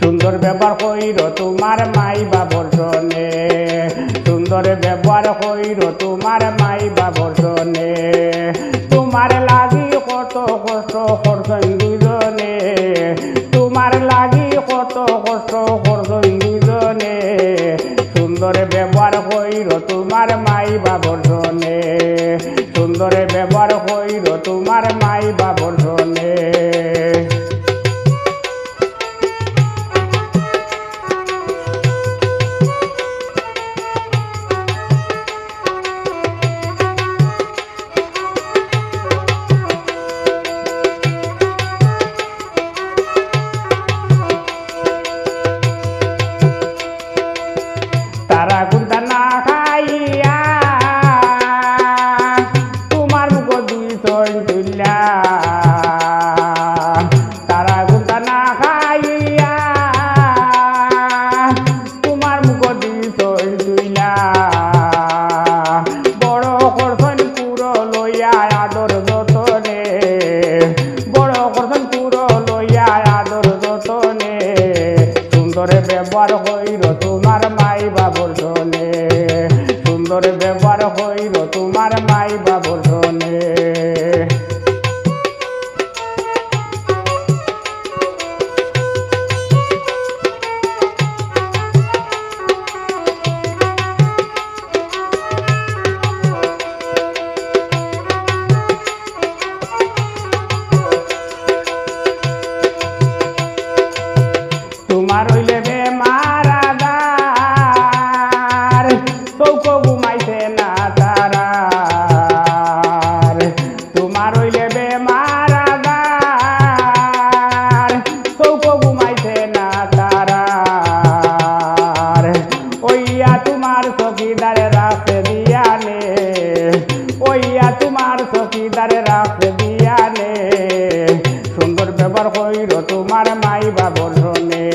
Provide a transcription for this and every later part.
সুন্দর ব্যবহার কইর তোমার মাই বাবর জনে, সুন্দর ব্যবহার কইর তোমার মাই বাবর জনে। তোমার লাগি কত কষ্ট করছেন দুজনে, তোমার লাগি কত কষ্ট করছেন দুজনে। সুন্দর ব্যবহার কইর তোমার মাই বাবর জনে, সুন্দর ব্যবহার কইর তোমার মাই বাবর জনে। তারা গুন্তা না খাইয়া তোমার মুখ দুইজন তুল্লা, তারা গুন্তা না খাইয়া তোমার মুখ দুইজন তুল্লা। বড় করছেন পুরো লইয়া আদর যতনে, বড় করছেন পুরো লইয়া আদর যতনে। সুন্দর ব্যবহার কইর তোমার মাই বাবর জনে, সুন্দর ব্যবহার কইর তোমার মাই বাবর জনে। তোমার হইলে বেমার আদার চৌক ঘুমাইছে না তারার, তোমার হইলে বেমার আদার চৌক ঘুমাইছে না তারার। ওইয়া তোমার চকিদারে রাখতে দিয়ানে, ওইয়া তোমার চকিদারে রাখতে দিয়ানে। সুন্দর ব্যবহার কইর তোমার মাই বাবর জনে,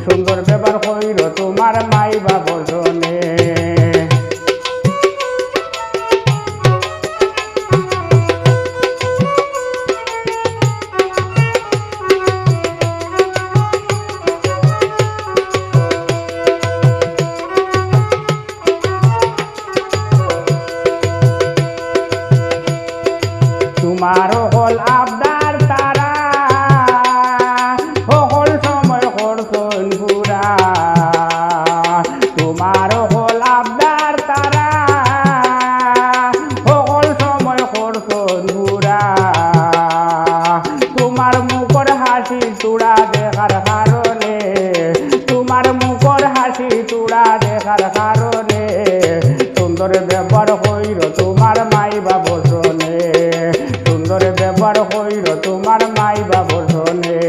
সুন্দর ব্যবহার কইর তোমার মাই বাবর জনে। তোমার হল আবদার তারা সকল সময় করছেন পুরা, তোমার হল আবদার তারা সকল সময় করছেন পুরা। তোমার মুখর হাসি চূড়া দেখার কারণে, তোমার মুখর হাসি চূড়া দেখার কারণে। সুন্দর ব্যবহার কইর তোমার মাই বাবর জনে, সুন্দর ব্যবহার কইর তোমার মাই বাবর জনে।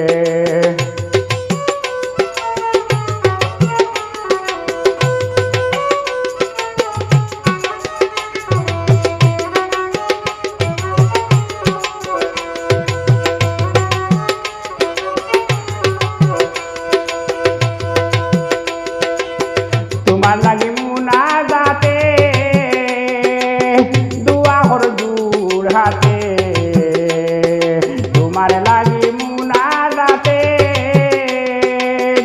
তোমার লাগি মুনা যাতে দুয়া হর দূর হাতে, তোমার লাগি মুনা যাতে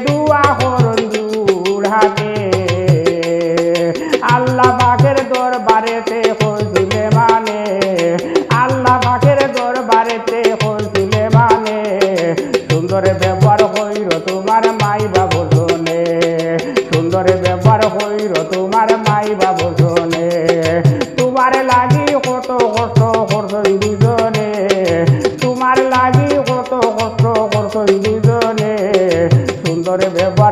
দুয়া হর দূর হাতে। আল্লাহ পাকের দরবারেতে হইলে মানে, আল্লাহ পাকের দরবারেতে হইলে মানে। সুন্দর ব্যবহার কইর তোমার মাই বাবর জনে, সুন্দর ব্যবহার কইর তোমার মাই বাবর জনে। তোমার লাগি কত কষ্ট করছেন দুজনে, তোমার লাগি কত কষ্ট করছেন দুজনে। সুন্দর ব্যবহার